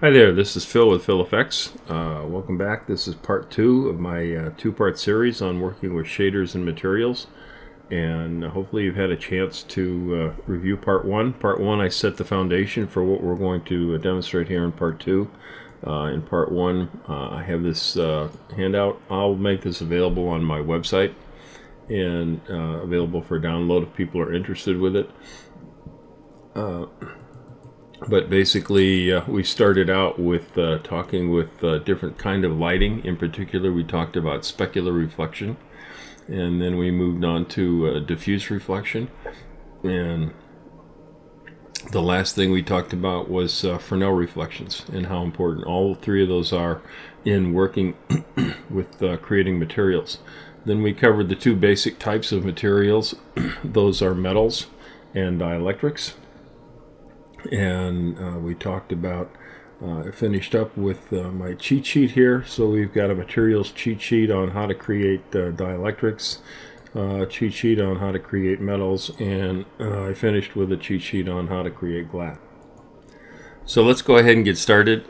Hi there, this is Phil with Phil Effects. Welcome back. This is part 2 of my two-part series on working with shaders and materials. And hopefully you've had a chance to review part 1. Part 1 I set the foundation for what we're going to demonstrate here in part 2. In part 1 I have this handout. I'll make this available on my website and available for download if people are interested with it. But basically, we started out with talking with different kind of lighting. In particular, we talked about specular reflection, and then we moved on to diffuse reflection. And the last thing we talked about was Fresnel reflections and how important all three of those are in working with creating materials. Then we covered the two basic types of materials. Those are metals and dielectrics. And we talked about, finished up with my cheat sheet here. So we've got a materials cheat sheet on how to create dielectrics, cheat sheet on how to create metals, and I finished with a cheat sheet on how to create glass. So let's go ahead and get started.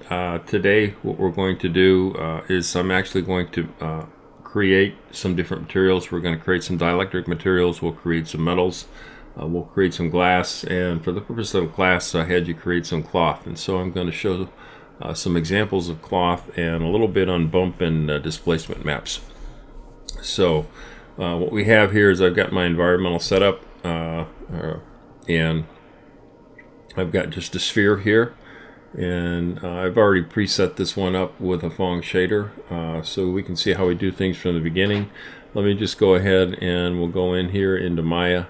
Today what we're going to do is I'm actually going to create some different materials. We're going to create some dielectric materials, we'll create some metals. We'll create some glass, and for the purpose of glass I had you create some cloth, and so I'm going to show some examples of cloth and a little bit on bump and displacement maps. So what we have here is I've got my environmental setup, and I've got just a sphere here, and I've already preset this one up with a Phong shader, so we can see how we do things from the beginning. Let me just go ahead and we'll go in here into Maya,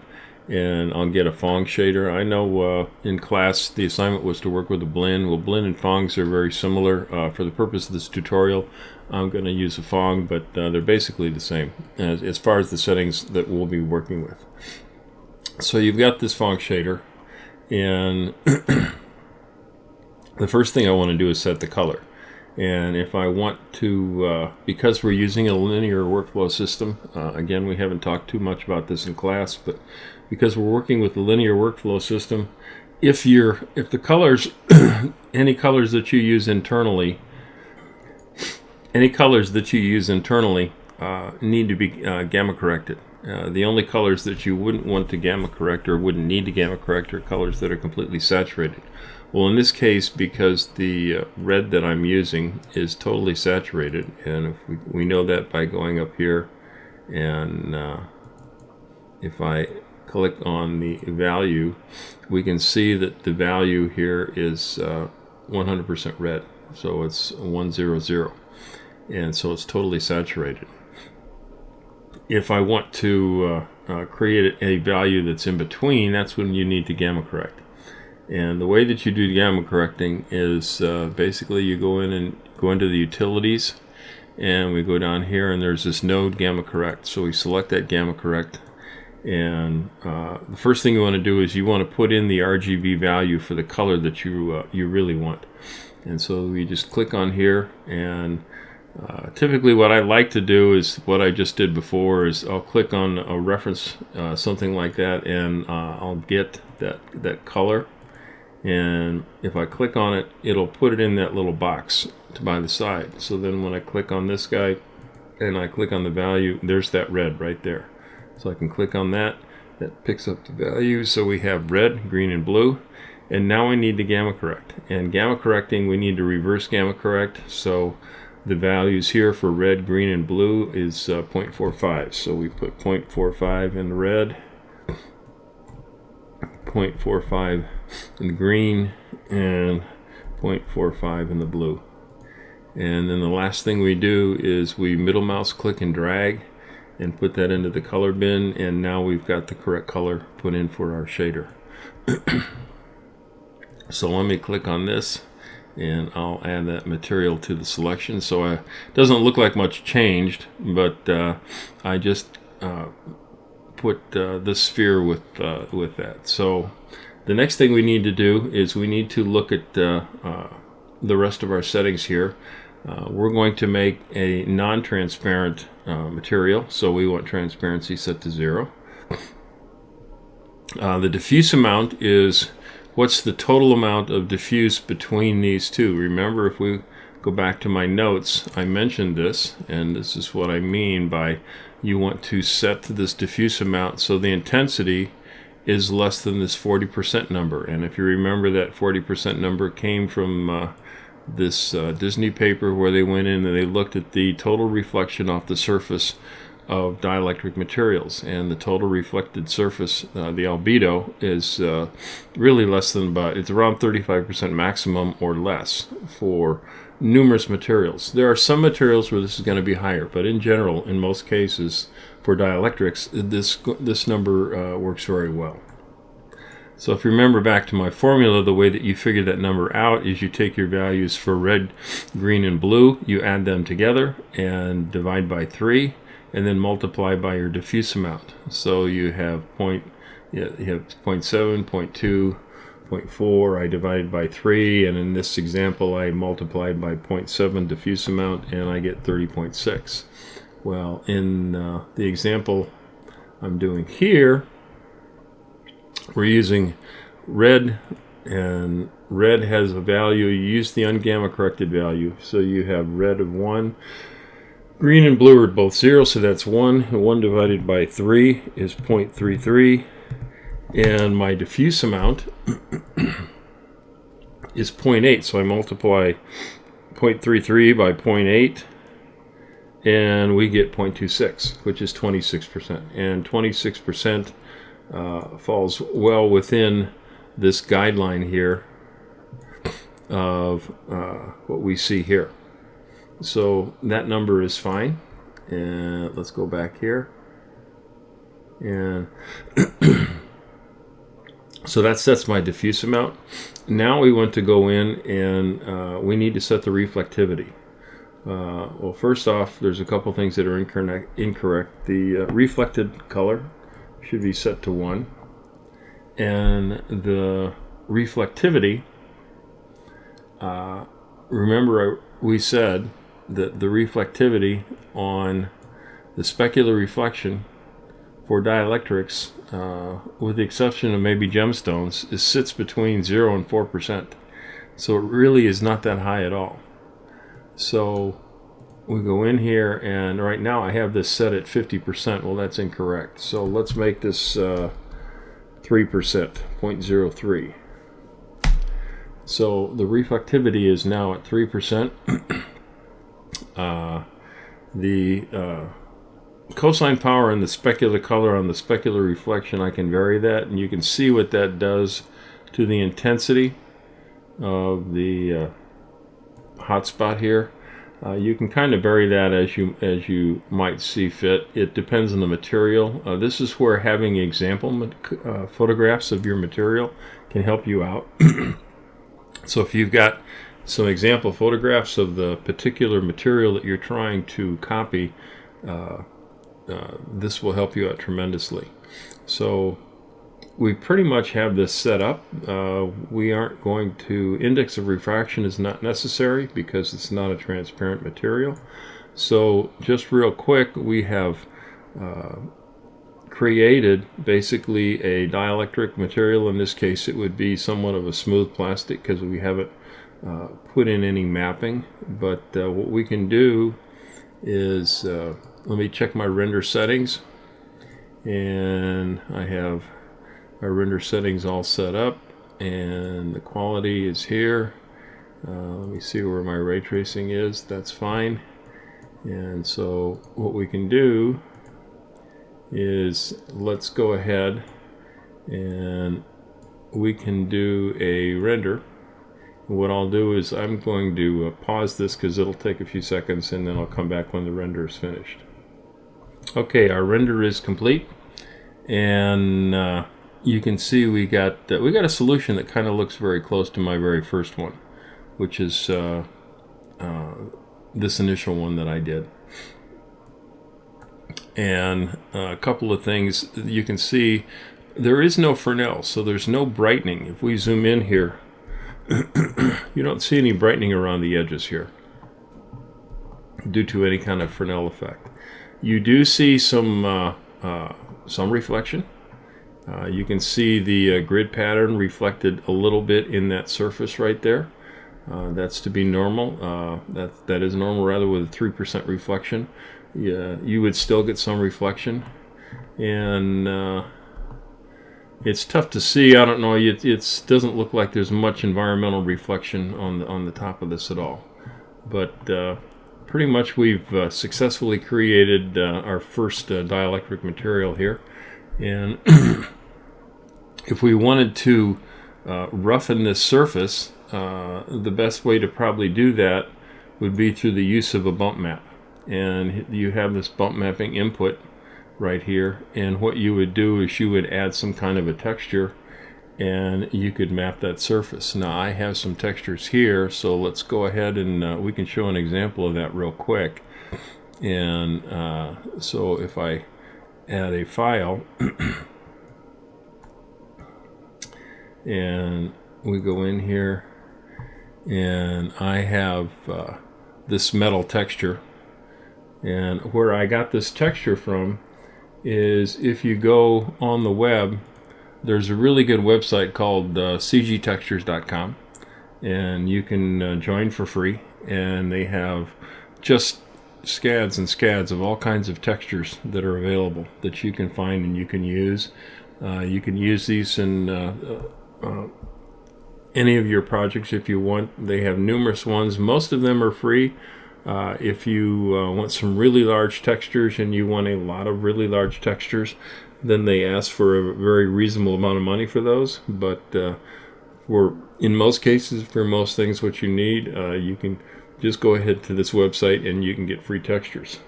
and I'll get a Phong shader. I know in class the assignment was to work with a blend. Well, blend and Fongs are very similar. For the purpose of this tutorial, I'm going to use a Phong, but they're basically the same as far as the settings that we'll be working with. So you've got this Phong shader, and the first thing I want to do is set the color. And if I want to, because we're using a linear workflow system, again, we haven't talked too much about this in class, but because we're working with the linear workflow system, if the colors, any colors that you use internally, need to be gamma corrected. The only colors that you wouldn't want to gamma correct or wouldn't need to gamma correct are colors that are completely saturated. Well, in this case, because the red that I'm using is totally saturated, and if we know that by going up here, and if I click on the value, we can see that the value here is 100% red, so it's 100, and so it's totally saturated. If I want to create a value that's in between, that's when you need to gamma correct. And the way that you do gamma correcting is basically you go into the utilities, and we go down here, and there's this node gamma correct. So we select that gamma correct, and the first thing you want to do is you want to put in the RGB value for the color that you really want. And so we just click on here, and typically what I like to do is what I just did before is I'll click on a reference, something like that, and I'll get that color. And if I click on it, it'll put it in that little box by the side. So then when I click on this guy and I click on the value, there's that red right there. So I can click on that picks up the value. So we have red, green, and blue. And now we need to gamma correct. And gamma correcting, we need to reverse gamma correct. So the values here for red, green, and blue is 0.45. So we put 0.45 in the red, 0.45 in the green, and 0.45 in the blue. And then the last thing we do is we middle mouse click and drag and put that into the color bin, and now we've got the correct color put in for our shader. So let me click on this, and I'll add that material to the selection. So it doesn't look like much changed, but I just put the sphere with that. So the next thing we need to do is we need to look at the rest of our settings here. We're going to make a non-transparent material, so we want transparency set to 0. The diffuse amount is what's the total amount of diffuse between these two? Remember, if we go back to my notes, I mentioned this, and this is what I mean by you want to set this diffuse amount so the intensity is less than this 40% number. And if you remember, that 40% number came from this Disney paper where they went in and they looked at the total reflection off the surface of dielectric materials, and the total reflected surface, the albedo, is really less than it's around 35% maximum or less for numerous materials. There are some materials where this is going to be higher, but in general, in most cases for dielectrics, this number works very well. So if you remember back to my formula, the way that you figure that number out is you take your values for red, green, and blue, you add them together and divide by 3, and then multiply by your diffuse amount. So you have you have 0.7, 0.2, 0.4. I divided by 3, and in this example I multiplied by 0.7 diffuse amount, and I get 30.6. Well, in the example I'm doing here, we're using red, and red has a value. You use the ungamma corrected value, so you have red of 1. Green and blue are both 0, so that's 1. 1 divided by 3 is 0.33. And my diffuse amount is 0.8, so I multiply 0.33 by 0.8, and we get 0.26, which is 26%. And 26% falls well within this guideline here of what we see here. So that number is fine. And let's go back here. And so that sets my diffuse amount. Now we want to go in and we need to set the reflectivity. Well, first off, there's a couple things that are incorrect. The reflected color should be set to 1. And the reflectivity, remember we said that the reflectivity on the specular reflection for dielectrics, with the exception of maybe gemstones, sits between 0 and 4%. So it really is not that high at all. So we go in here, and right now I have this set at 50%. Well, that's incorrect. So let's make this 3%, 0.03. So the reflectivity is now at 3%. The cosine power and the specular color on the specular reflection, I can vary that, and you can see what that does to the intensity of the hot spot here. You can kind of vary that as you might see fit. It depends on the material. This is where having example photographs of your material can help you out. So if you've got some example photographs of the particular material that you're trying to copy, this will help you out tremendously. So we pretty much have this set up. We aren't going to, index of refraction is not necessary because it's not a transparent material. So just real quick, we have created basically a dielectric material. In this case it would be somewhat of a smooth plastic because we haven't put in any mapping. But what we can do is, let me check my render settings, and I have my render settings all set up, and the quality is here. Let me see where my ray tracing is. That's fine. And so what we can do is, let's go ahead and we can do a render. What I'll do is I'm going to pause this because it'll take a few seconds, and then I'll come back when the render is finished. Okay, our render is complete, and you can see we got a solution that kind of looks very close to my very first one, which is this initial one that I did. And a couple of things you can see, there is no Fresnel, so there's no brightening. If we zoom in here, you don't see any brightening around the edges here due to any kind of Fresnel effect. You do see some reflection, You can see the grid pattern reflected a little bit in that surface right there. That's to be normal. That is normal, rather, with a 3% reflection. Yeah, you would still get some reflection, and it's tough to see. I don't know. It doesn't look like there's much environmental reflection on the top of this at all. But pretty much we've successfully created our first dielectric material here. And if we wanted to roughen this surface, the best way to probably do that would be through the use of a bump map. And you have this bump mapping input right here, and what you would do is you would add some kind of a texture and you could map that surface. Now I have some textures here, so let's go ahead and we can show an example of that real quick. And so if I add a file and we go in here, and I have this metal texture, and where I got this texture from is, if you go on the web, there's a really good website called cgtextures.com, and you can join for free, and they have just scads and scads of all kinds of textures that are available that you can find and you can use. You can use these in any of your projects if you want. They have numerous ones. Most of them are free. If you want some really large textures and you want a lot of really large textures, then they ask for a very reasonable amount of money for those. But in most cases, for most things what you need, you can just go ahead to this website and you can get free textures.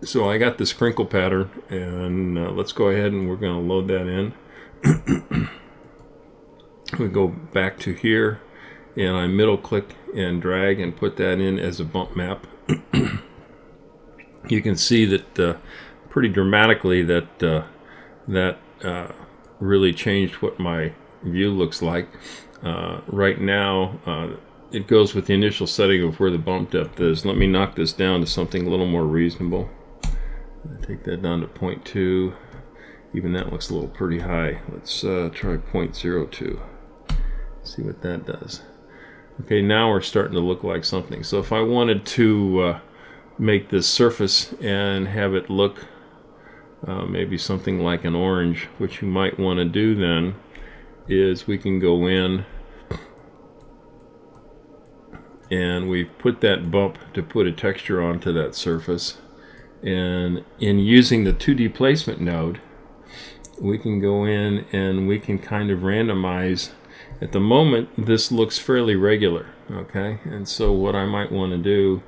So I got this crinkle pattern, and let's go ahead and we're going to load that in. We go back to here, and I middle click and drag and put that in as a bump map. You can see that pretty dramatically that really changed what my view looks like. Right now it goes with the initial setting of where the bump depth is. Let me knock this down to something a little more reasonable. Take that down to 0.2. Even that looks a little pretty high. Let's try 0.02. See what that does. Okay, now we're starting to look like something. So if I wanted to make this surface and have it look maybe something like an orange, what you might want to do then is we can go in, and we've put that bump to put a texture onto that surface, and in using the 2D placement node we can go in and we can kind of randomize. At the moment this looks fairly regular, okay, and so what I might want to do,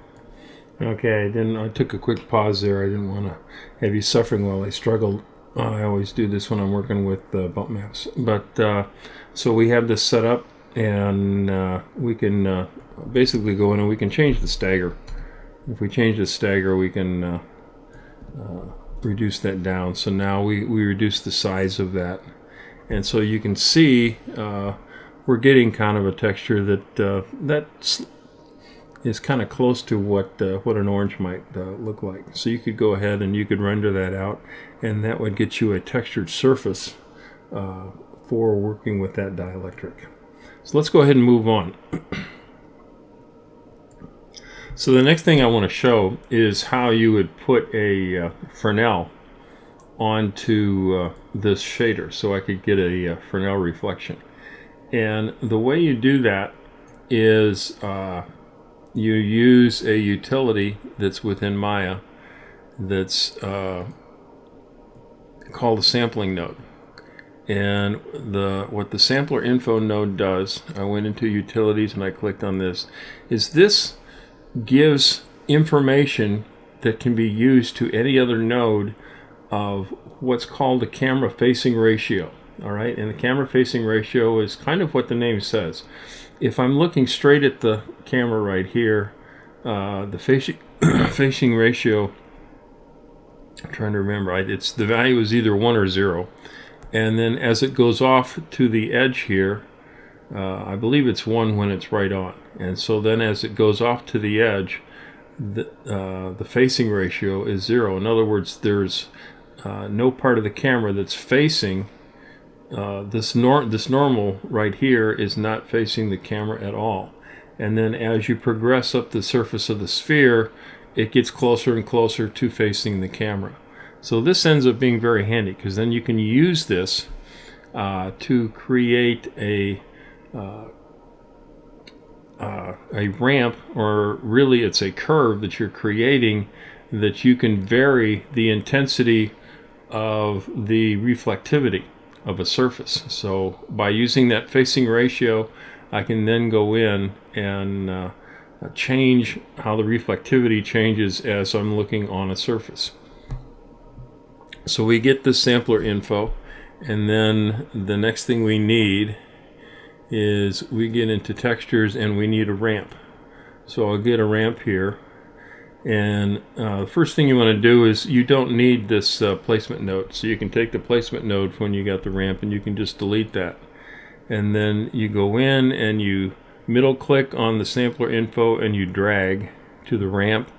okay, I took a quick pause there. I didn't want to have you suffering while I struggled. I always do this when I'm working with bump maps. But so we have this set up, and we can basically go in and we can change the stagger. If we change the stagger, we can reduce that down. So now we reduce the size of that, and so you can see we're getting kind of a texture that is kind of close to what an orange might look like. So you could go ahead and you could render that out, and that would get you a textured surface for working with that dielectric. So let's go ahead and move on. So the next thing I want to show is how you would put a Fresnel onto this shader, so I could get a Fresnel reflection. And the way you do that is you use a utility that's within Maya that's called a sampling node. And what the sampler info node does, I went into utilities and I clicked on this, is this gives information that can be used to any other node of what's called a camera facing ratio. All right, and the camera facing ratio is kind of what the name says. If I'm looking straight at the camera right here, the facing ratio, I'm trying to remember, it's the value is either 1 or 0, and then as it goes off to the edge here, I believe it's 1 when it's right on, and so then as it goes off to the edge, the facing ratio is 0. In other words, there's no part of the camera that's facing this normal right here is not facing the camera at all. And then as you progress up the surface of the sphere, it gets closer and closer to facing the camera. So this ends up being very handy, because then you can use this to create a ramp, or really it's a curve that you're creating, that you can vary the intensity of the reflectivity of a surface. So by using that facing ratio, I can then go in and change how the reflectivity changes as I'm looking on a surface. So we get the sampler info, and then the next thing we need is we get into textures and we need a ramp. So I'll get a ramp here, and the first thing you want to do is, you don't need this placement node, so you can take the placement node when you got the ramp and you can just delete that. And then you go in and you middle click on the sampler info and you drag to the ramp,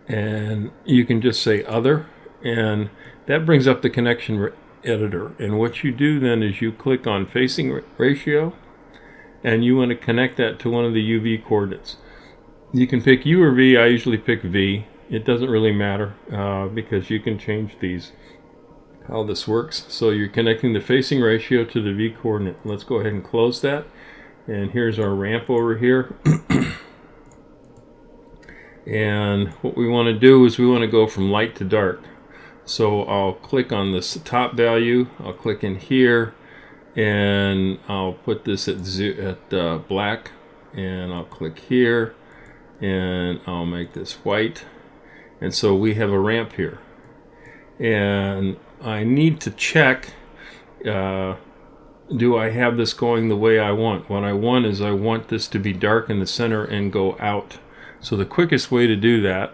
and you can just say other, and that brings up the connection editor. And what you do then is you click on facing ratio, and you want to connect that to one of the UV coordinates. You can pick U or V. I usually pick V. It doesn't really matter because you can change these, how this works. So you're connecting the facing ratio to the V coordinate. Let's go ahead and close that. And here's our ramp over here. And what we want to do is we want to go from light to dark. So I'll click on this top value, I'll click in here, and I'll put this at black, and I'll click here, and I'll make this white. And so we have a ramp here. And I need to check, do I have this going the way I want? What I want is, I want this to be dark in the center and go out. So the quickest way to do that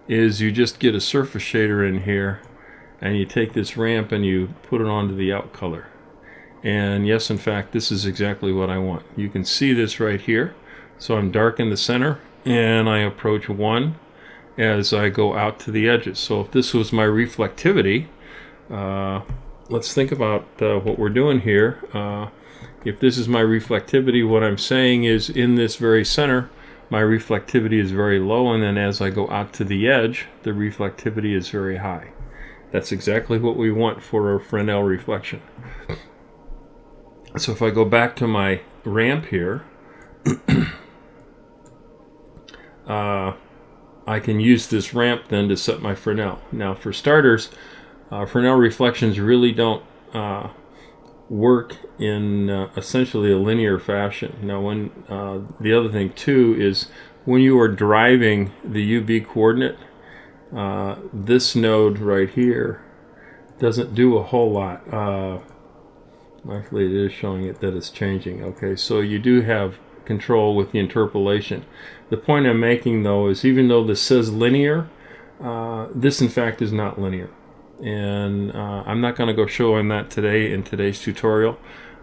is you just get a surface shader in here, and you take this ramp and you put it onto the out color. And yes, in fact, this is exactly what I want. You can see this right here. So I'm dark in the center, and I approach 1 as I go out to the edges. So if this was my reflectivity, let's think about what we're doing here. If this is my reflectivity, what I'm saying is, in this very center, my reflectivity is very low, and then as I go out to the edge, the reflectivity is very high. That's exactly what we want for a Fresnel reflection. So if I go back to my ramp here, I can use this ramp then to set my Fresnel. Now for starters, Fresnel reflections really don't work in essentially a linear fashion. Now when the other thing too is, when you are driving the UV coordinate, this node right here doesn't do a whole lot. Actually, it is showing it that it's changing. Okay, so you do have control with the interpolation. The point I'm making though is, even though this says linear, this in fact is not linear. And I'm not going to go showing that today in today's tutorial.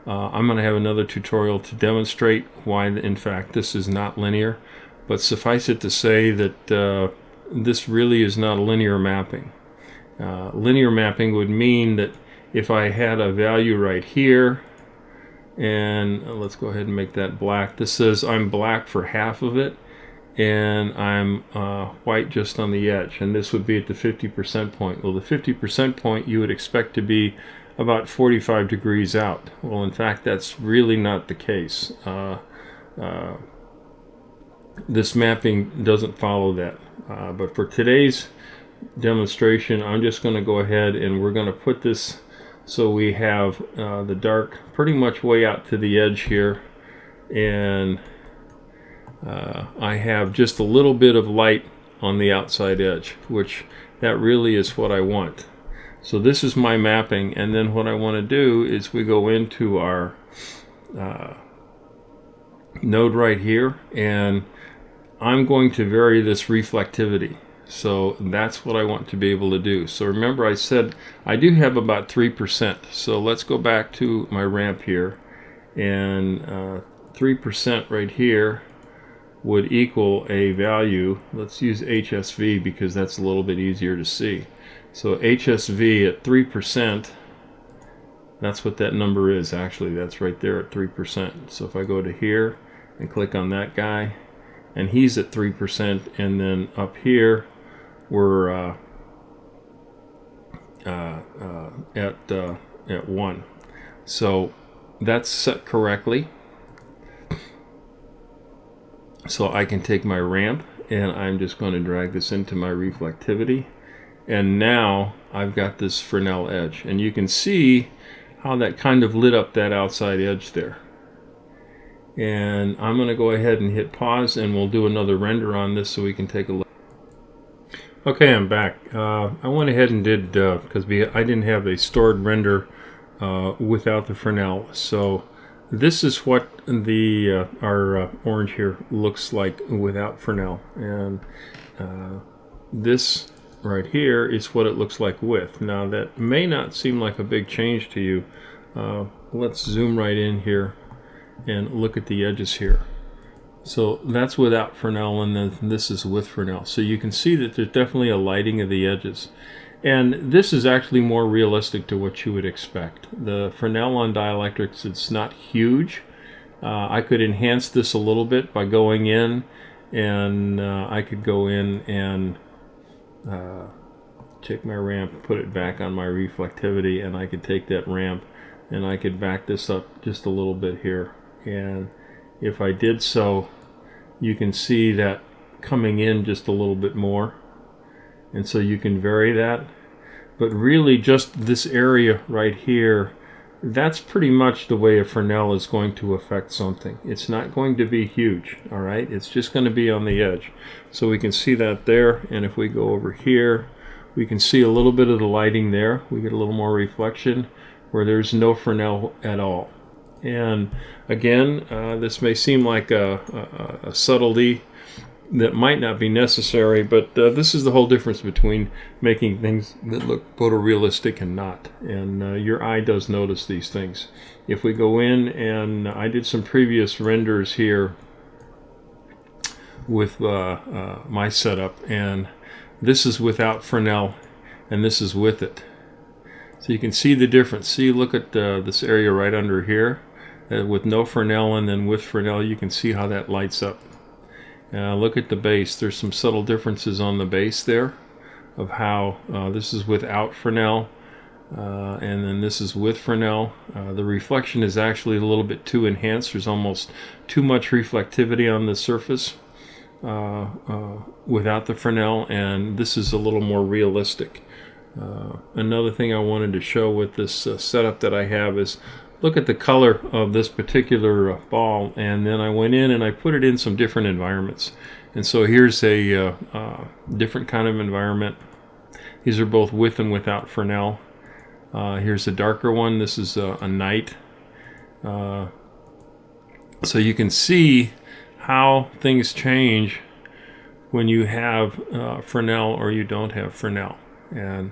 I'm going to have another tutorial to demonstrate why in fact this is not linear. But suffice it to say that this really is not a linear mapping. Linear mapping would mean that if I had a value right here, and let's go ahead and make that black. This says I'm black for half of it, and I'm white just on the edge, and this would be at the 50% point. Well, the 50% point you would expect to be about 45 degrees out. Well, in fact, that's really not the case. This mapping doesn't follow that. But for today's demonstration, I'm just going to go ahead and we're going to put this so we have the dark pretty much way out to the edge here, and I have just a little bit of light on the outside edge, which that really is what I want. So this is my mapping, and then what I want to do is we go into our node right here, and I'm going to vary this reflectivity. So that's what I want to be able to do. So remember, I said I do have about 3%. So let's go back to my ramp here, and 3% right here would equal a value. Let's use HSV because that's a little bit easier to see. So HSV at 3%, that's what that number is actually. That's right there at 3%. So if I go to here and click on that guy, and he's at 3%, and then up here we're at 1. So that's set correctly. So I can take my ramp and I'm just going to drag this into my reflectivity, and now I've got this Fresnel edge, and you can see how that kind of lit up that outside edge there. And I'm going to go ahead and hit pause, and we'll do another render on this so we can take a look. Okay, I'm back. I went ahead and did, because I didn't have a stored render without the Fresnel. So this is what the our orange here looks like without Fresnel. And this right here is what it looks like with. Now that may not seem like a big change to you. Let's zoom right in here and look at the edges here. So that's without Fresnel, and then this is with Fresnel. So you can see that there's definitely a lighting of the edges. And this is actually more realistic to what you would expect. The Fresnel on Dielectrics, it's not huge. I could enhance this a little bit by going in, and I could go in and take my ramp, put it back on my reflectivity, and I could take that ramp and I could back this up just a little bit here. And if I did so, you can see that coming in just a little bit more, and so you can vary that. But really just this area right here, that's pretty much the way a Fresnel is going to affect something. It's not going to be huge, all right? It's just going to be on the edge. So we can see that there, and if we go over here, we can see a little bit of the lighting there. We get a little more reflection where there's no Fresnel at all. And again, this may seem like a subtlety that might not be necessary, but this is the whole difference between making things that look photorealistic and not. And your eye does notice these things. If we go in, and I did some previous renders here with my setup, and this is without Fresnel, and this is with it. So you can see the difference. See, look at this area right under here with no Fresnel, and then with Fresnel, you can see how that lights up. Look at the base. There's some subtle differences on the base there of how this is without Fresnel, and then this is with Fresnel. The reflection is actually a little bit too enhanced. There's almost too much reflectivity on the surface without the Fresnel, and this is a little more realistic. Another thing I wanted to show with this setup that I have is look at the color of this particular ball, and then I went in and I put it in some different environments. And so here's a different kind of environment. These are both with and without Fresnel. Here's a darker one. This is a night. So you can see how things change when you have Fresnel or you don't have Fresnel. And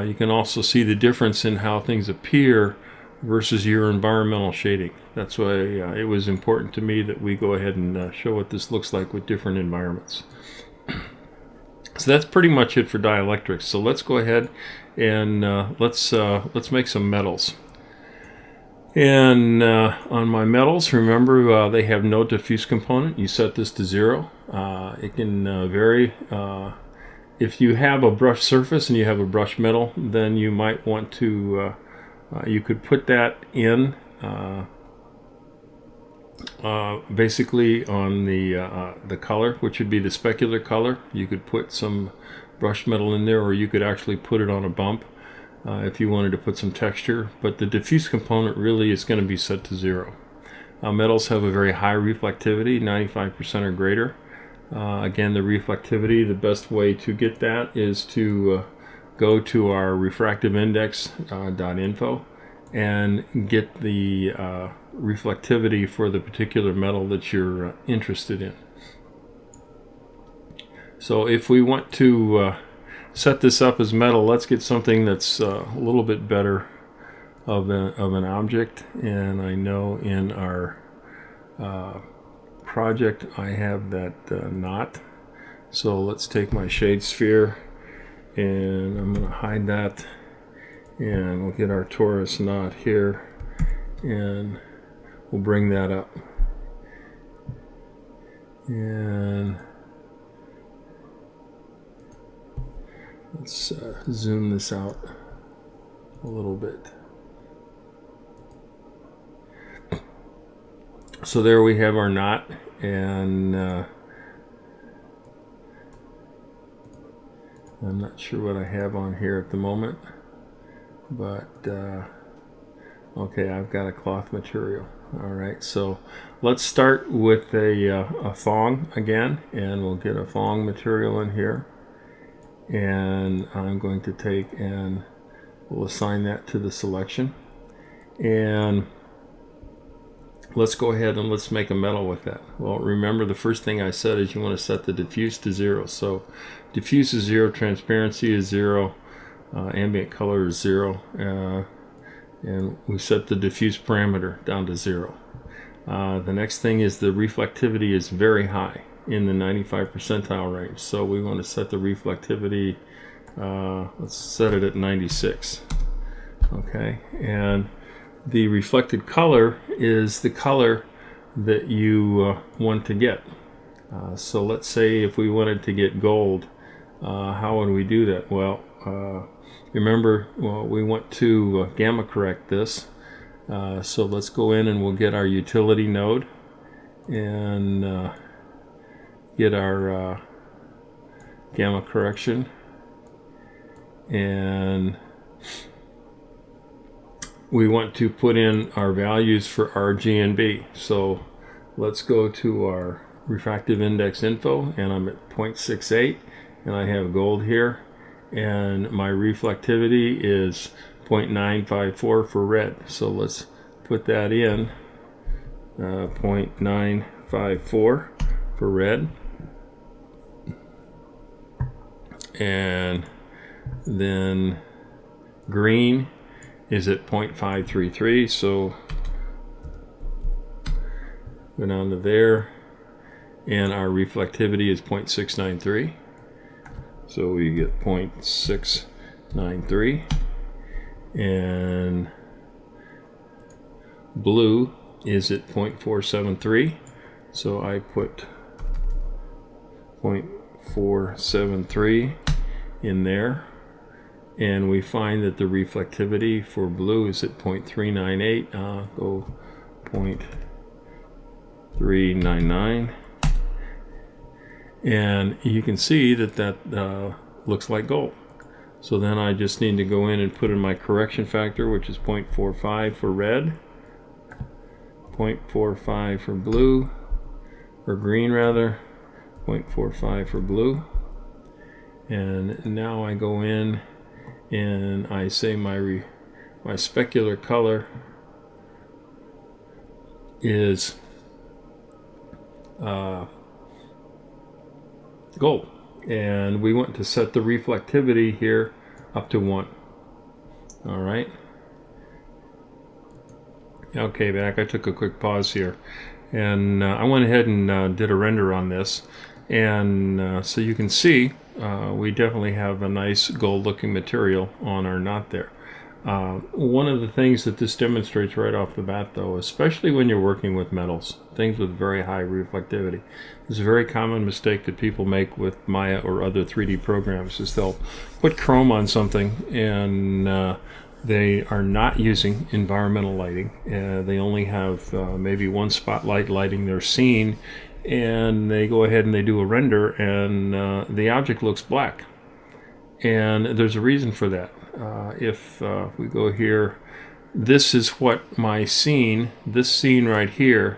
you can also see the difference in how things appear versus your environmental shading. That's why it was important to me that we go ahead and show what this looks like with different environments. So that's pretty much it for dielectrics. So let's go ahead and let's make some metals. And on my metals, remember they have no diffuse component. You set this to 0. It can vary. If you have a brush surface and you have a brush metal, then you might want to you could put that in basically on the color, which would be the specular color. You could put some brush metal in there, or you could actually put it on a bump if you wanted to put some texture. But the diffuse component really is going to be set to 0. Metals have a very high reflectivity, 95% or greater. Again, the reflectivity, the best way to get that is to go to our refractiveindex.info and get the reflectivity for the particular metal that you're interested in. So if we want to set this up as metal, let's get something that's a little bit better of an object. And I know in our project I have that knot. So let's take my shade sphere And I'm going to hide that, and we'll get our torus knot here, and we'll bring that up. And let's zoom this out a little bit. So there we have our knot, and I'm not sure what I have on here at the moment, but okay, I've got a cloth material. All right, so let's start with a thong again, and we'll get a thong material in here, and I'm going to take and we'll assign that to the selection, and let's go ahead and let's make a metal with that. Well, remember the first thing I said is you want to set the diffuse to 0. So diffuse is 0, transparency is 0, ambient color is 0, and we set the diffuse parameter down to 0. The next thing is the reflectivity is very high, in the 95 percentile range. So we want to set the reflectivity, let's set it at 96. Okay, and the reflected color is the color that you want to get. So let's say if we wanted to get gold, how would we do that? Well, remember, we want to gamma correct this. So let's go in and we'll get our utility node and get our gamma correction, and we want to put in our values for R, G, and B. So let's go to our refractive index info, and I'm at 0.68, and I have gold here, and my reflectivity is 0.954 for red. So let's put that in, 0.954 for red, and then green is at 0.533, so go down to there, and our reflectivity is 0.693, so we get 0.693, and blue is at 0.473, so I put 0.473 in there, and we find that the reflectivity for blue is at 0.398. Go 0.399, and you can see that that looks like gold. So then I just need to go in and put in my correction factor, which is 0.45 for red, 0.45 for blue, or green rather, 0.45 for blue, and now I go in and I say my specular color is gold, and we want to set the reflectivity here up to 1. All right. Okay, back. I took a quick pause here, and I went ahead and did a render on this, and so you can see we definitely have a nice gold looking material on our knot there. One of the things that this demonstrates right off the bat, though, especially when you're working with metals, things with very high reflectivity, is a very common mistake that people make with Maya or other 3D programs, is they'll put chrome on something and they are not using environmental lighting. They only have maybe one spotlight lighting their scene, and they go ahead and they do a render, and the object looks black. And there's a reason for that. If we go here, this is what my scene, this scene right here,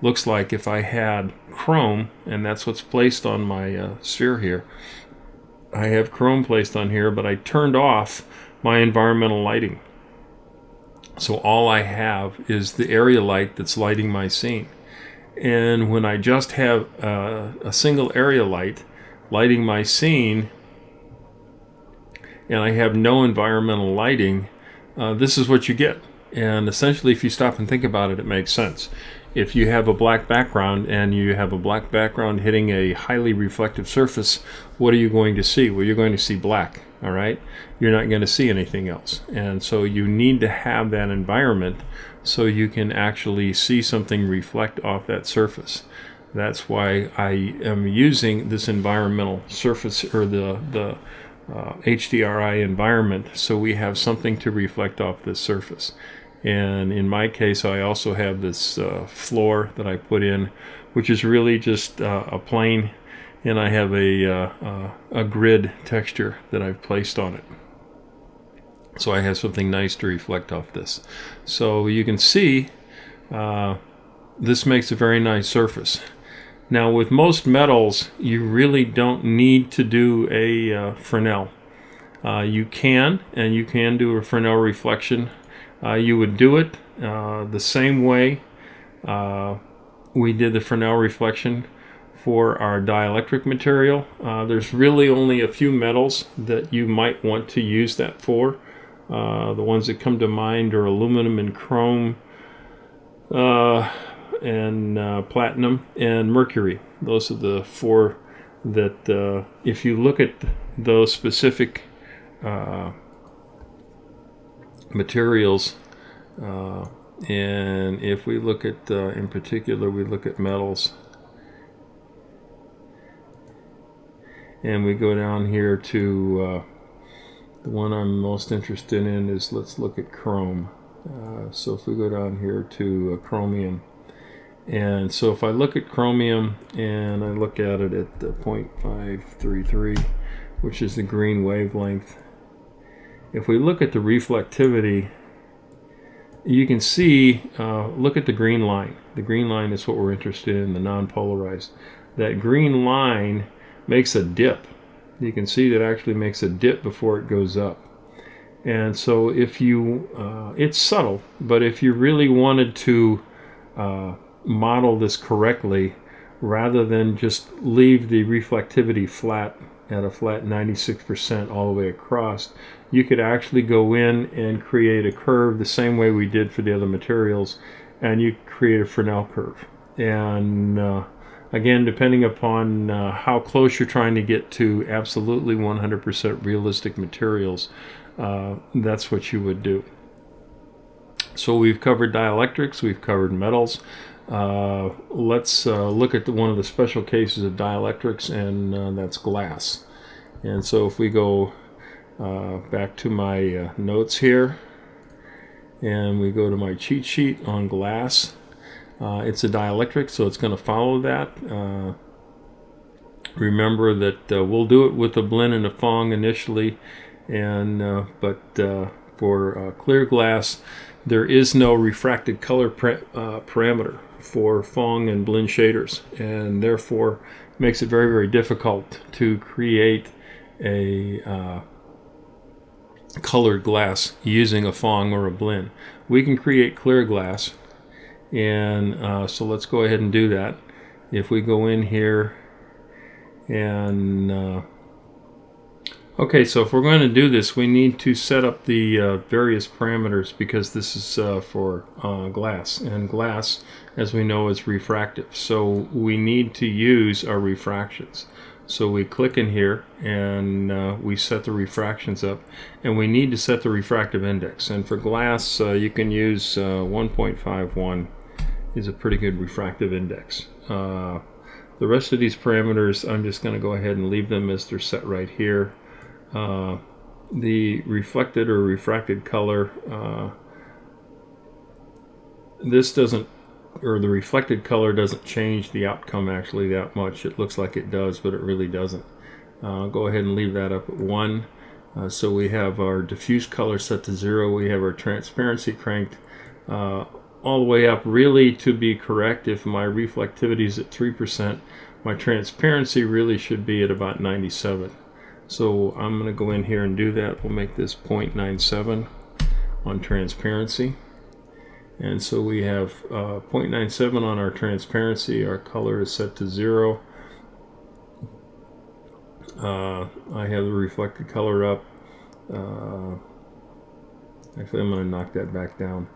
looks like if I had chrome, and that's what's placed on my sphere here. I have chrome placed on here, but I turned off my environmental lighting. So all I have is the area light that's lighting my scene. And when I just have a single area light lighting my scene, and I have no environmental lighting, this is what you get. And essentially, if you stop and think about it, it makes sense. if you have a black background and you have a black background hitting a highly reflective surface, what are you going to see? Well, you're going to see black, all right? You're not going to see anything else. And so you need to have that environment so you can actually see something reflect off that surface. That's why I am using this environmental surface, or the HDRI environment, so we have something to reflect off this surface. And in my case, I also have this floor that I put in, which is really just a plane, and I have a grid texture that I've placed on it. So I have something nice to reflect off this. So you can see this makes a very nice surface. Now with most metals, you really don't need to do a Fresnel. You can do a Fresnel reflection. You would do it the same way we did the Fresnel reflection for our dielectric material. There's really only a few metals that you might want to use that for. The ones that come to mind are aluminum and chrome, and platinum and mercury. Those are the four that if you look at those specific materials, and if we look at in particular, we look at metals, and we go down here to the one I'm most interested in is, let's look at chrome. So if we go down here to chromium, and so if I look at chromium and I look at it at the 0.533, which is the green wavelength, if we look at the reflectivity, you can see, look at the green line. The green line is what we're interested in, the non-polarized. That green line makes a dip. You can see that actually makes a dip before it goes up. And so if you, it's subtle, but if you really wanted to model this correctly, rather than just leave the reflectivity flat at a flat 96% all the way across, you could actually go in and create a curve the same way we did for the other materials, and you create a Fresnel curve. And again, depending upon how close you're trying to get to absolutely 100% realistic materials, that's what you would do. So we've covered dielectrics, we've covered metals. Let's look at one of the special cases of dielectrics, and that's glass. And so if we go back to my notes here, and we go to my cheat sheet on glass, it's a dielectric, so it's going to follow that. Remember that we'll do it with a blend and a Phong initially, and but for clear glass, there is no refracted color parameter for Phong and blend shaders, and therefore makes it very, very difficult to create a colored glass using a Phong or a blend. We can create clear glass, and so let's go ahead and do that. If we go in here and okay, so if we're going to do this, we need to set up the various parameters, because this is for glass, and glass, as we know, is refractive. So we need to use our refractions. So we click in here and we set the refractions up, and we need to set the refractive index. And for glass, you can use 1.51 is a pretty good refractive index. The rest of these parameters, I'm just going to go ahead and leave them as they're set right here. The reflected or refracted color, this doesn't, or the reflected color doesn't change the outcome actually that much. It looks like it does, but it really doesn't. Go ahead and leave that up at 1. So we have our diffuse color set to 0. We have our transparency cranked all the way up. Really, to be correct, if my reflectivity is at 3%, my transparency really should be at about 97. So I'm going to go in here and do that. We'll make this 0.97 on transparency. And so we have 0.97 on our transparency. Our color is set to 0. I have the reflected color up. Actually, I'm going to knock that back down.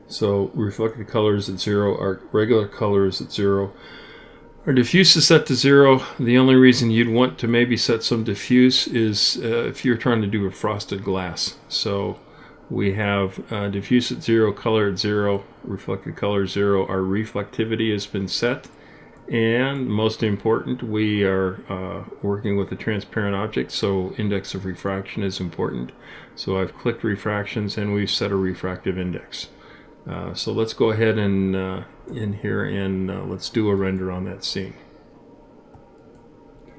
So reflected color is at 0, our regular color is at 0. Our diffuse is set to 0. The only reason you'd want to maybe set some diffuse is if you're trying to do a frosted glass. So we have diffuse at 0, color at 0, reflected color 0. Our reflectivity has been set. And most important, we are working with a transparent object, so index of refraction is important. So I've clicked refractions and we've set a refractive index. So let's go ahead and in here and let's do a render on that scene.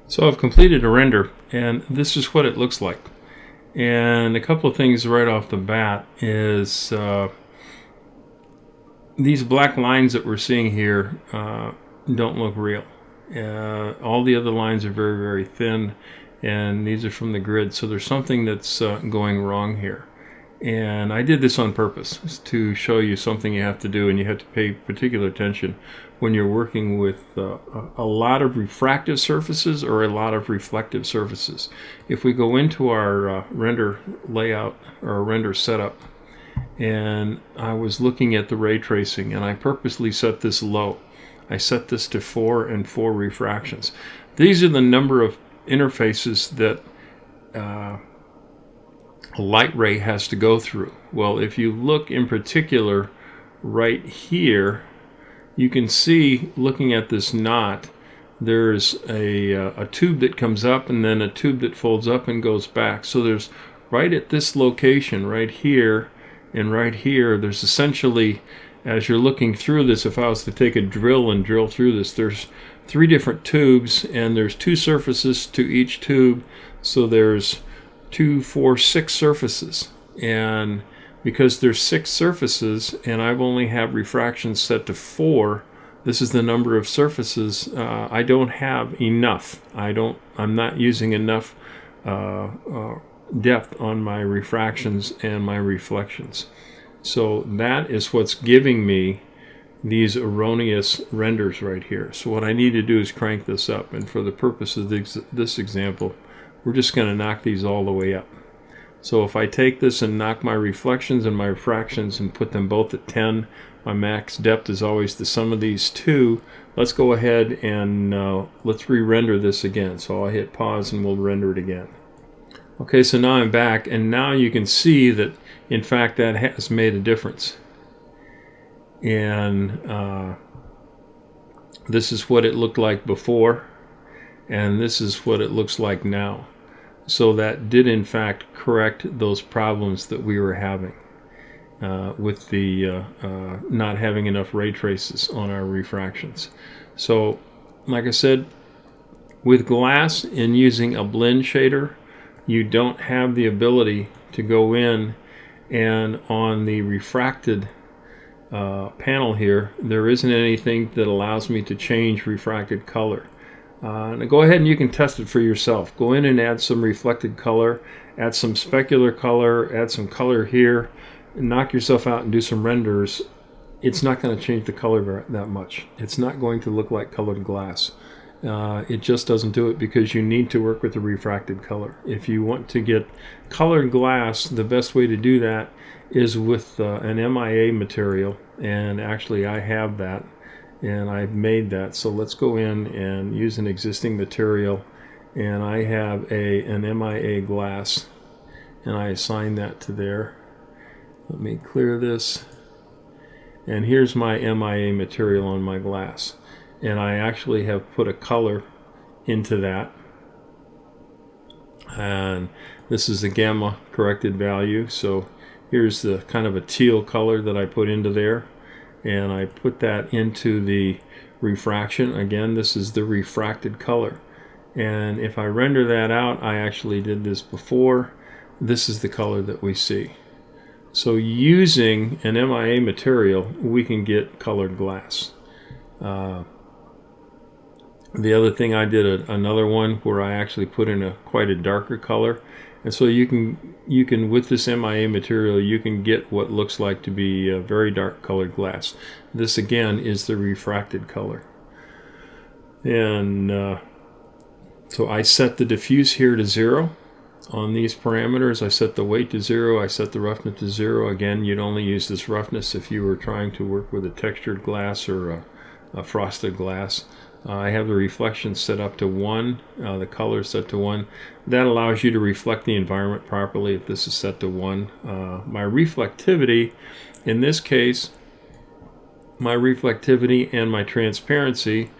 So I've completed a render and this is what it looks like. And a couple of things right off the bat is these black lines that we're seeing here don't look real. All the other lines are very, very thin, and these are from the grid, so there's something that's going wrong here. And I did this on purpose to show you something you have to do, and you have to pay particular attention when you're working with a lot of refractive surfaces or a lot of reflective surfaces. If we go into our render layout or render setup, and I was looking at the ray tracing, and I purposely set this low. I set this to 4 and 4 refractions. These are the number of interfaces that a light ray has to go through. Well, if you look in particular right here, you can see, looking at this knot, there's a tube that comes up and then a tube that folds up and goes back. So there's right at this location right here and right here, there's essentially, as you're looking through this, if I was to take a drill and drill through this, there's 3 different tubes and there's 2 surfaces to each tube. So there's 2, 4, 6 surfaces. And because there's 6 surfaces and I've only have refraction set to 4, this is the number of surfaces. I don't have enough. I'm not using enough depth on my refractions and my reflections. So that is what's giving me these erroneous renders right here. So what I need to do is crank this up, and for the purpose of this example, we're just going to knock these all the way up. So if I take this and knock my reflections and my refractions and put them both at 10, my max depth is always the sum of these two. Let's go ahead and let's re-render this again. So I'll hit pause and we'll render it again. Okay, so now I'm back, and now you can see that in fact that has made a difference. And this is what it looked like before, and this is what it looks like now. So that did in fact correct those problems that we were having with the not having enough ray traces on our refractions. So like I said, with glass and using a blend shader, you don't have the ability to go in and on the refracted panel here, there isn't anything that allows me to change refracted color. Now go ahead and you can test it for yourself. Go in and add some reflected color, add some specular color, add some color here, and knock yourself out and do some renders. It's not going to change the color that much. It's not going to look like colored glass. It just doesn't do it because you need to work with the refracted color. If you want to get colored glass, the best way to do that is with an MIA material, and actually I have that and I've made that. So let's go in and use an existing material, and I have an MIA glass and I assign that to there. Let me clear this, and here's my MIA material on my glass. And I actually have put a color into that, and this is the gamma corrected value. So here's the kind of a teal color that I put into there, and I put that into the refraction. Again, this is the refracted color, and if I render that out, I actually did this before, this is the color that we see. So using an MIA material, we can get colored glass. The other thing, I did another one where I actually put in quite a darker color, and so you can with this MIA material you can get what looks like to be a very dark colored glass. This again is the refracted color, and so I set the diffuse here to 0, on these parameters. I set the weight to 0, I set the roughness to 0. Again, you'd only use this roughness if you were trying to work with a textured glass or a frosted glass. I have the reflection set up to 1, the color set to 1. That allows you to reflect the environment properly if this is set to 1. My reflectivity, in this case, my reflectivity and my transparency,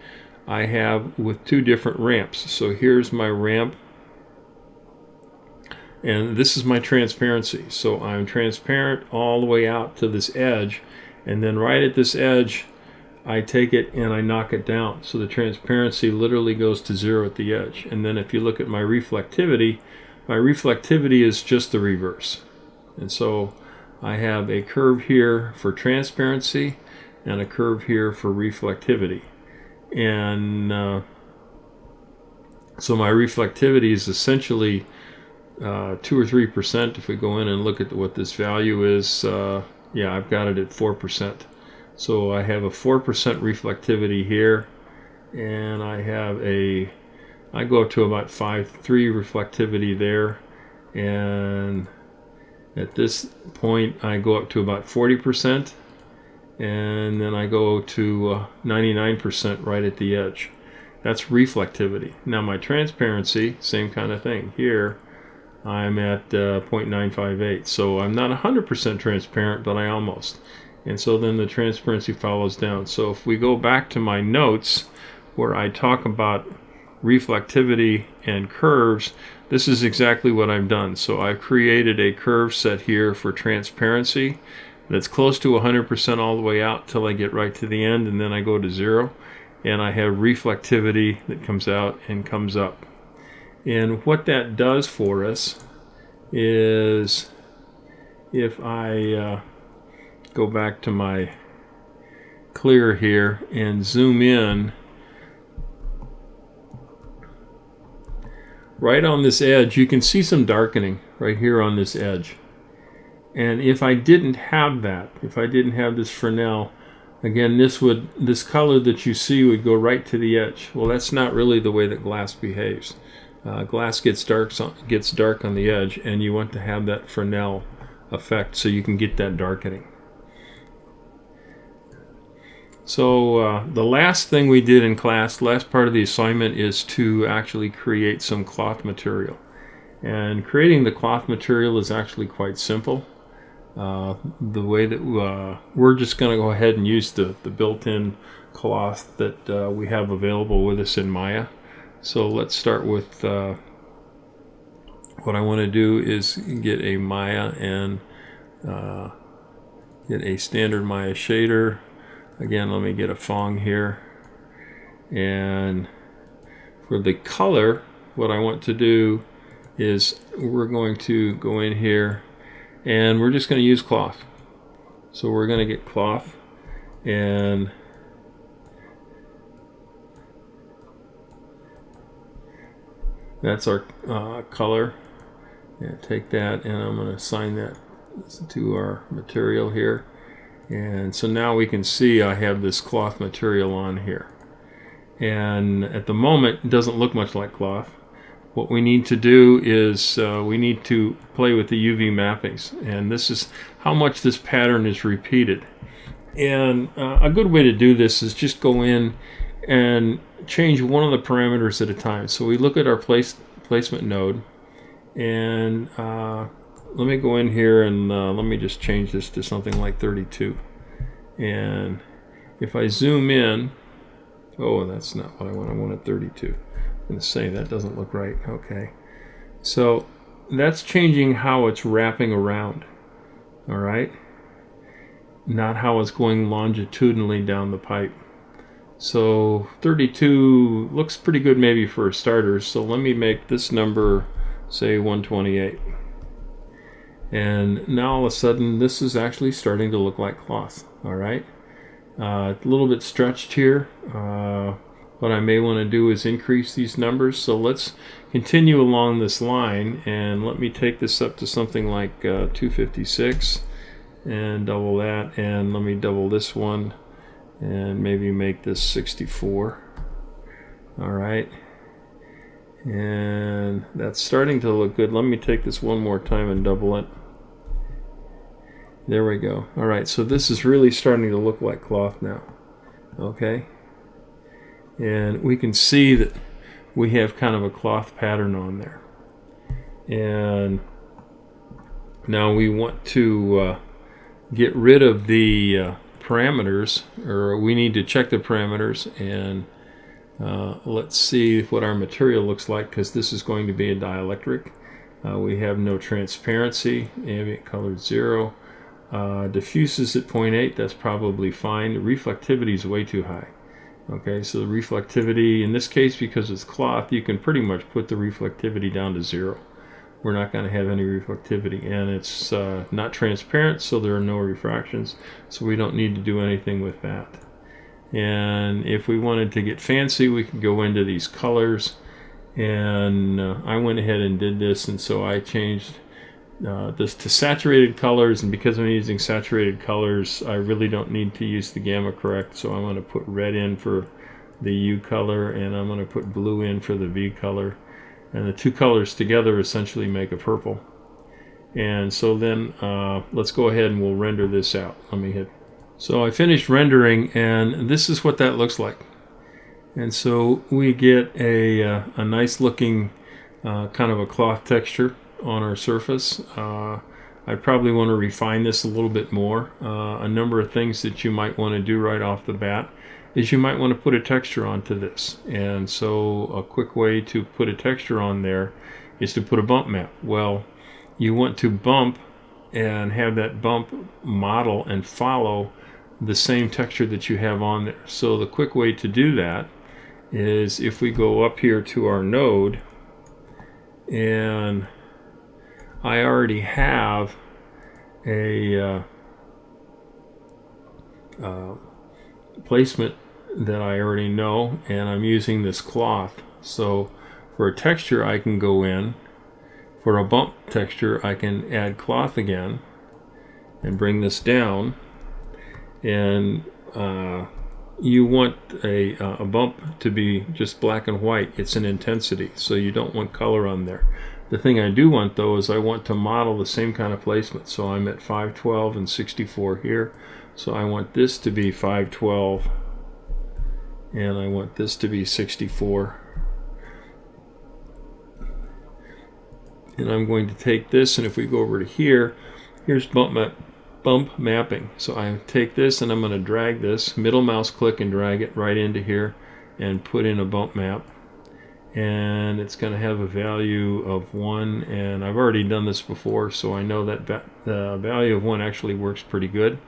I have with 2 different ramps. So here's my ramp, and this is my transparency. So I'm transparent all the way out to this edge, and then right at this edge, I take it and I knock it down. So the transparency literally goes to 0 at the edge. And then if you look at my reflectivity is just the reverse. And so I have a curve here for transparency and a curve here for reflectivity. And so my reflectivity is essentially 2 or 3%. If we go in and look at what this value is, yeah, I've got it at 4%. So I have a 4% reflectivity here, and I go up to about 5.3 reflectivity there, and at this point I go up to about 40%, and then I go to 99% right at the edge. That's reflectivity. Now my transparency, same kind of thing. Here I'm at 0.958, so I'm not 100% transparent, but I almost. And so then the transparency follows down. So if we go back to my notes where I talk about reflectivity and curves, this is exactly what I've done. So I've created a curve set here for transparency that's close to 100% all the way out till I get right to the end, and then I go to 0. And I have reflectivity that comes out and comes up. And what that does for us is, if I go back to my clear here and zoom in, right on this edge you can see some darkening right here on this edge. And if I didn't have that, if I didn't have this Fresnel, again, this color that you see would go right to the edge. Well, that's not really the way that glass behaves. Glass gets dark on the edge, and you want to have that Fresnel effect so you can get that darkening. So the last thing we did in class, last part of the assignment, is to actually create some cloth material. And creating the cloth material is actually quite simple. The way that we're just going to go ahead and use the built-in cloth that we have available with us in Maya. So let's start with what I want to do is get a Maya and get a standard Maya shader. Again, let me get a Fong here, and for the color, what I want to do is we're going to go in here and we're just going to use cloth. So we're going to get cloth, and that's our color. Yeah, take that, and I'm going to assign that to our material here. And so now we can see I have this cloth material on here. And at the moment, it doesn't look much like cloth. What we need to do is we need to play with the UV mappings. And this is how much this pattern is repeated. And a good way to do this is just go in and change one of the parameters at a time. So we look at our placement node, and let me go in here and let me just change this to something like 32. And if I zoom in, oh, that's not what I want. I want it 32. I'm going to say that doesn't look right. Okay. So that's changing how it's wrapping around. All right. Not how it's going longitudinally down the pipe. So 32 looks pretty good maybe for starters. So let me make this number, say, 128. And now all of a sudden this is actually starting to look like cloth. All right, a little bit stretched here. What I may want to do is increase these numbers. So let's continue along this line, and let me take this up to something like 256 and double that, and let me double this one and maybe make this 64. All right, And that's starting to look good. Let me take this one more time and double it. There we go. Alright, so this is really starting to look like cloth now. Okay? And we can see that we have kind of a cloth pattern on there. And now we want to get rid of the parameters, or we need to check the parameters, and let's see what our material looks like, because this is going to be a dielectric. We have no transparency, ambient color 0, diffuses at 0.8, that's probably fine. Reflectivity is way too high. Okay, so the reflectivity, in this case, because it's cloth, you can pretty much put the reflectivity down to 0. We're not going to have any reflectivity, and it's not transparent, so there are no refractions, so we don't need to do anything with that. And if we wanted to get fancy, we could go into these colors, and I went ahead and did this, and so I changed this to saturated colors, and because I'm using saturated colors, I really don't need to use the gamma correct, so I'm going to put red in for the U color, and I'm going to put blue in for the V color, and the two colors together essentially make a purple. And so then let's go ahead and we'll render this out. Let me hit. So I finished rendering, and this is what that looks like. And so we get a nice looking kind of a cloth texture on our surface. I probably want to refine this a little bit more. A number of things that you might want to do right off the bat is you might want to put a texture onto this. And so a quick way to put a texture on there is to put a bump map. Well, you want to bump and have that bump model and follow the same texture that you have on there. So the quick way to do that is if we go up here to our node, and I already have a placement that I already know, and I'm using this cloth. So for a texture, I can go in. For a bump texture, I can add cloth again and bring this down. And you want a bump to be just black and white. It's an intensity, so you don't want color on there. The thing I do want, though, is I want to model the same kind of placement. So I'm at 512 and 64 here. So I want this to be 512, and I want this to be 64. And I'm going to take this, and if we go over to here, here's bump mapping. So I take this, and I'm going to drag this, middle mouse click, and drag it right into here, and put in a bump map. And it's going to have a value of 1, and I've already done this before, so I know that the value of 1 actually works pretty good.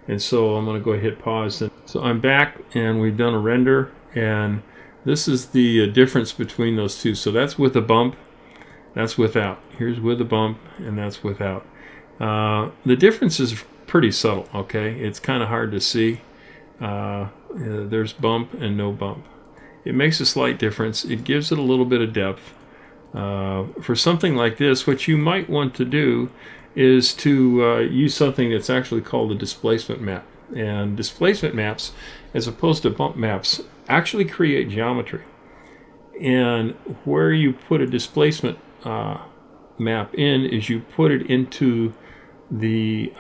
And so I'm going to go ahead and hit pause. So I'm back, and we've done a render, and this is the difference between those two. So that's with a bump, that's without. Here's with a bump, and that's without. The difference is pretty subtle, okay? It's kind of hard to see. There's bump and no bump. It makes a slight difference. It gives it a little bit of depth. For something like this, what you might want to do is to use something that's actually called a displacement map. And displacement maps, as opposed to bump maps, actually create geometry. And where you put a displacement map in is you put it into the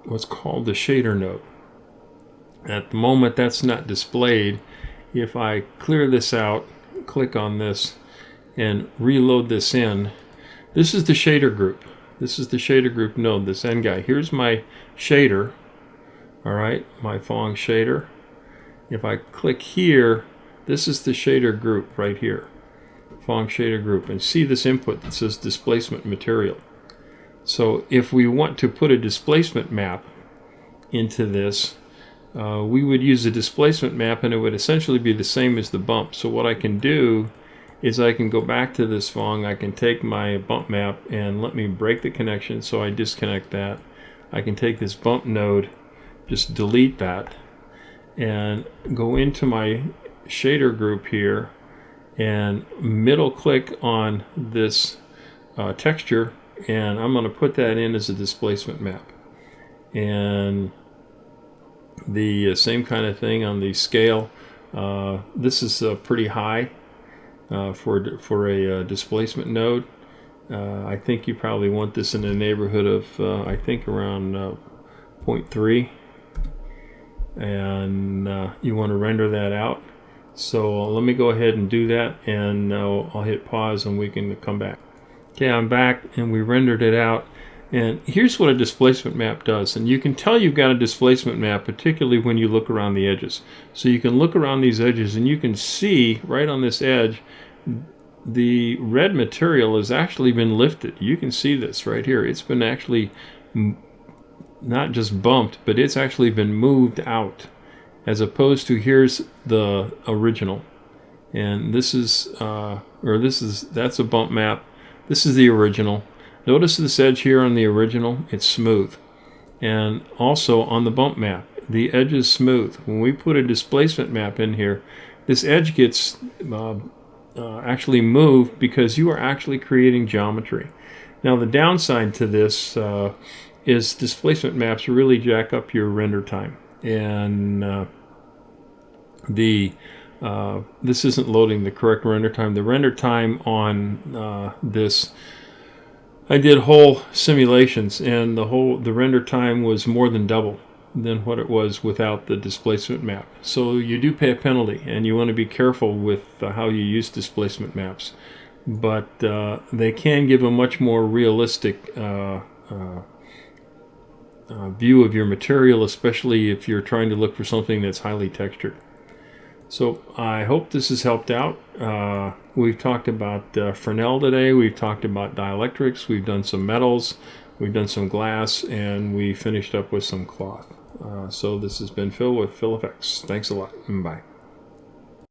what's called the shader node. At the moment, that's not displayed. If I clear this out, click on this, and reload this in, this is the shader group. This is the shader group node, this end guy. Here's my shader, all right, my Phong shader. If I click here, this is the shader group right here, Phong shader group, and see this input that says displacement material. So if we want to put a displacement map into this, we would use a displacement map, and it would essentially be the same as the bump. So what I can do is I can go back to this Phong, I can take my bump map and let me break the connection, so I disconnect that. I can take this bump node, just delete that, and go into my shader group here and middle click on this texture, and I'm going to put that in as a displacement map. And the same kind of thing on the scale. This is pretty high, for a displacement node. I think you probably want this in the neighborhood of I think around 0.3, and you want to render that out. So let me go ahead and do that, and I'll hit pause and we can come back. Okay, I'm back and we rendered it out. And here's what a displacement map does. And you can tell you've got a displacement map, particularly when you look around the edges. So you can look around these edges and you can see right on this edge, the red material has actually been lifted. You can see this right here. It's been actually not just bumped, but it's actually been moved out, as opposed to here's the original. And this is, that's a bump map. This is the original. Notice this edge here on the original, it's smooth. And also on the bump map, the edge is smooth. When we put a displacement map in here, this edge gets actually moved because you are actually creating geometry. Now the downside to this is displacement maps really jack up your render time. And this isn't loading the correct render time. The render time on this, I did whole simulations, and the render time was more than double than what it was without the displacement map. So you do pay a penalty, and you want to be careful with how you use displacement maps. But they can give a much more realistic view of your material, especially if you're trying to look for something that's highly textured. So I hope this has helped out. We've talked about Fresnel today. We've talked about dielectrics. We've done some metals. We've done some glass, and we finished up with some cloth. So this has been Phil with Phil Effects. Thanks a lot. Bye.